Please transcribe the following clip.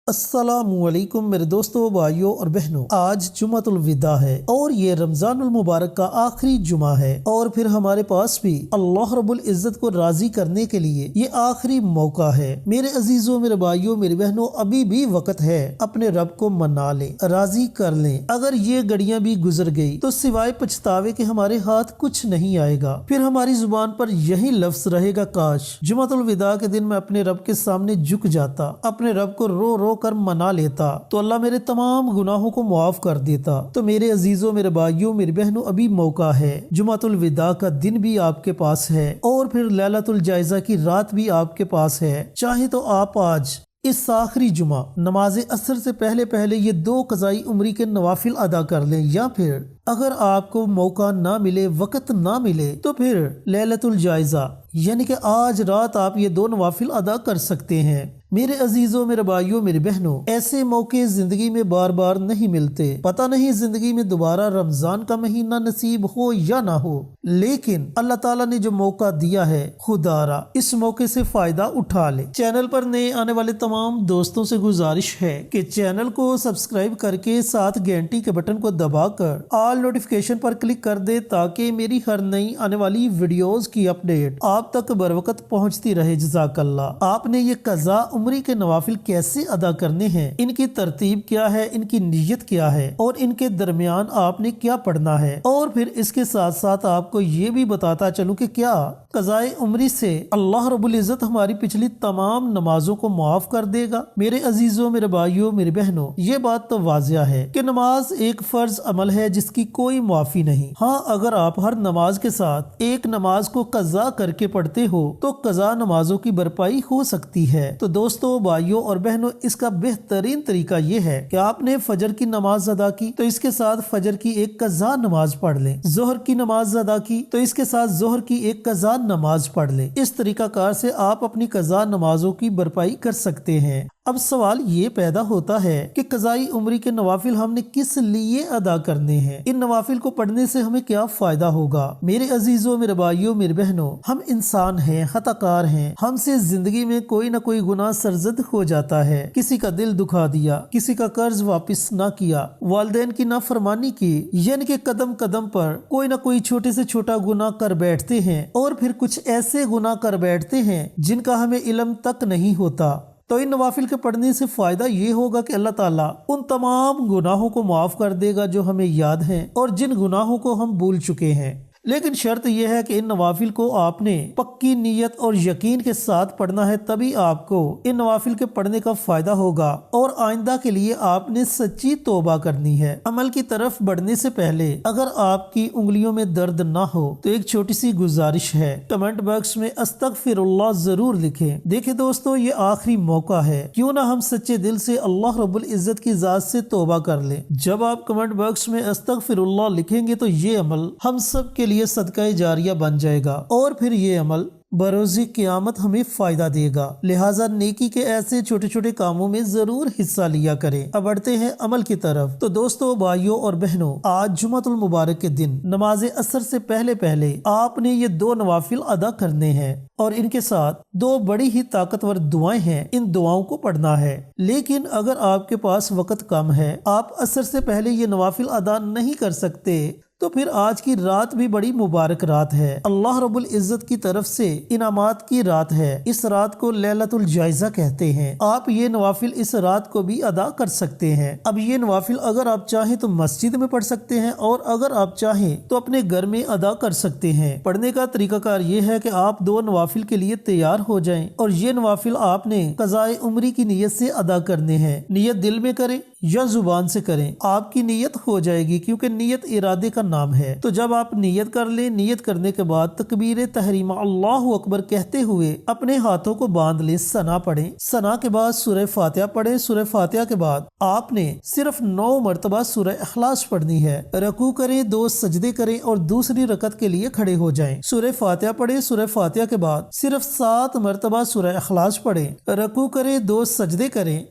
السلام علیکم میرے دوستوں، بھائیوں اور بہنوں، آج جمعۃ الوداع ہے اور یہ رمضان المبارک کا آخری جمعہ ہے، اور پھر ہمارے پاس بھی اللہ رب العزت کو راضی کرنے کے لیے یہ آخری موقع ہے۔ میرے عزیزوں، میرے بھائیوں، میری بہنوں، ابھی بھی وقت ہے، اپنے رب کو منا لیں، راضی کر لیں۔ اگر یہ گھڑیاں بھی گزر گئی تو سوائے پچھتاوے کے ہمارے ہاتھ کچھ نہیں آئے گا، پھر ہماری زبان پر یہی لفظ رہے گا، کاش جمعۃ الوداع کے دن میں اپنے رب کے سامنے جھک جاتا، اپنے رب کو رو رو کر منا لیتا تو اللہ میرے تمام گناہوں کو معاف کر دیتا۔ تو میرے عزیزوں، میرے بھائیوں، میری بہنوں، ابھی موقع ہے، جمعۃ الوداع کا دن بھی آپ کے پاس ہے اور پھر لیلۃ الجائزہ کی رات بھی آپ کے پاس ہے۔ چاہے تو آپ آج اس آخری جمعہ نماز عصر سے پہلے پہلے یہ 2 قضائی عمری کے نوافل ادا کر لیں، یا پھر اگر آپ کو موقع نہ ملے، وقت نہ ملے، تو پھر لیلۃ الجائزہ یعنی کہ آج رات آپ یہ 2 نوافل ادا کر سکتے ہیں۔ میرے عزیزوں، میرے بھائیوں، میری بہنوں، ایسے موقع زندگی میں بار بار نہیں ملتے۔ پتہ نہیں زندگی میں دوبارہ رمضان کا مہینہ نصیب ہو یا نہ ہو، لیکن اللہ تعالیٰ نے جو موقع دیا ہے، خدا را اس موقع سے فائدہ اٹھا لے۔ چینل پر نئے آنے والے تمام دوستوں سے گزارش ہے کہ چینل کو سبسکرائب کر کے ساتھ گھنٹی کے بٹن کو دبا کر آل نوٹیفیکیشن پر کلک کر دے، تاکہ میری ہر نئی آنے والی ویڈیوز کی اپڈیٹ آپ تک بروقت پہنچتی رہے۔ جزاک اللہ۔ آپ نے یہ قضا عمری کے نوافل کیسے ادا کرنے ہیں، ان کی ترتیب کیا ہے، ان کی نیت کیا ہے، اور ان کے درمیان آپ نے کیا پڑھنا ہے، اور پھر اس کے ساتھ ساتھ آپ کو یہ بھی بتاتا چلوں کہ کیا قضائے عمری سے اللہ رب العزت ہماری پچھلی تمام نمازوں کو معاف کر دے گا۔ میرے عزیزوں، میرے بھائیوں، میری بہنوں، یہ بات تو واضح ہے کہ نماز ایک فرض عمل ہے جس کی کوئی معافی نہیں۔ ہاں، اگر آپ ہر نماز کے ساتھ ایک نماز کو قضا کر کے پڑھتے ہو تو قضا نمازوں کی بھرپائی ہو سکتی ہے۔ تو دوستوں، بھائیوں اور بہنوں، اس کا بہترین طریقہ یہ ہے کہ آپ نے فجر کی نماز ادا کی تو اس کے ساتھ فجر کی ایک قضا نماز پڑھ لیں، ظہر کی نماز ادا کی تو اس کے ساتھ ظہر کی ایک قضا نماز پڑھ لیں۔ اس طریقہ کار سے آپ اپنی قضا نمازوں کی بھرپائی کر سکتے ہیں۔ اب سوال یہ پیدا ہوتا ہے کہ قضائی عمری کے نوافل ہم نے کس لیے ادا کرنے ہیں، ان نوافل کو پڑھنے سے ہمیں کیا فائدہ ہوگا؟ میرے عزیزوں، میرے بھائیوں، میری بہنوں، ہم انسان ہیں، خطا کار ہیں، ہم سے زندگی میں کوئی نہ کوئی گناہ سرزد ہو جاتا ہے۔ کسی کا دل دکھا دیا، کسی کا قرض واپس نہ کیا، والدین کی نافرمانی کی، یعنی کہ قدم قدم پر کوئی نہ کوئی چھوٹے سے چھوٹا گناہ کر بیٹھتے ہیں، اور پھر کچھ ایسے گناہ کر بیٹھتے ہیں جن کا ہمیں علم تک نہیں ہوتا۔ تو ان نوافل کے پڑھنے سے فائدہ یہ ہوگا کہ اللہ تعالیٰ ان تمام گناہوں کو معاف کر دے گا جو ہمیں یاد ہیں اور جن گناہوں کو ہم بھول چکے ہیں۔ لیکن شرط یہ ہے کہ ان نوافل کو آپ نے پکی نیت اور یقین کے ساتھ پڑھنا ہے، تبھی آپ کو ان نوافل کے پڑھنے کا فائدہ ہوگا، اور آئندہ کے لیے آپ نے سچی توبہ کرنی ہے۔ عمل کی طرف بڑھنے سے پہلے اگر آپ کی انگلیوں میں درد نہ ہو تو ایک چھوٹی سی گزارش ہے، کمنٹ باکس میں استغفر اللہ ضرور لکھیں۔ دیکھیں دوستو، یہ آخری موقع ہے، کیوں نہ ہم سچے دل سے اللہ رب العزت کی ذات سے توبہ کر لیں۔ جب آپ کمنٹ باکس میں استغفر اللہ لکھیں گے تو یہ عمل ہم سب کے لیے صدقہ جاریہ بن جائے گا، اور پھر یہ عمل بروز قیامت ہمیں فائدہ دے گا۔ لہٰذا نیکی کے ایسے چھوٹے چھوٹے کاموں میں ضرور حصہ لیا کریں۔ اب بڑھتے ہیں عمل کی طرف۔ تو دوستو، بھائیوں اور بہنوں، آج جمعۃ المبارک کے دن نماز عصر سے پہلے پہلے آپ نے یہ 2 نوافل ادا کرنے ہیں، اور ان کے ساتھ 2 بڑی ہی طاقتور دعائیں ہیں، ان دعاؤں کو پڑھنا ہے۔ لیکن اگر آپ کے پاس وقت کم ہے، آپ عصر سے پہلے یہ نوافل ادا نہیں کر سکتے، تو پھر آج کی رات بھی بڑی مبارک رات ہے، اللہ رب العزت کی طرف سے انعامات کی رات ہے۔ اس رات کو لیلۃ الجائزہ کہتے ہیں۔ آپ یہ نوافل اس رات کو بھی ادا کر سکتے ہیں۔ اب یہ نوافل اگر آپ چاہیں تو مسجد میں پڑھ سکتے ہیں، اور اگر آپ چاہیں تو اپنے گھر میں ادا کر سکتے ہیں۔ پڑھنے کا طریقہ کار یہ ہے کہ آپ 2 نوافل کے لیے تیار ہو جائیں، اور یہ نوافل آپ نے قضائے عمری کی نیت سے ادا کرنے ہیں۔ نیت دل میں کریں یا زبان سے کریں، آپ کی نیت ہو جائے گی، کیونکہ نیت ارادے کا نام ہے۔ تو جب آپ نیت کر لیں، نیت کرنے کے بعد تکبیر تحریمہ اللہ اکبر کہتے ہوئے اپنے ہاتھوں کو باندھ لیں، ثنا پڑھیں، ثنا کے بعد سورہ فاتحہ پڑھیں، سورہ فاتحہ کے بعد آپ نے صرف 9 مرتبہ سورہ اخلاص پڑھنی ہے، رکوع کریں، 2 سجدے کریں اور دوسری رکعت کے لیے کھڑے ہو جائیں، سورہ فاتحہ پڑھیں، سورہ فاتحہ کے بعد صرف 7 مرتبہ سورہ اخلاص پڑھیں، رکوع کریں، 2 سجدے کریں،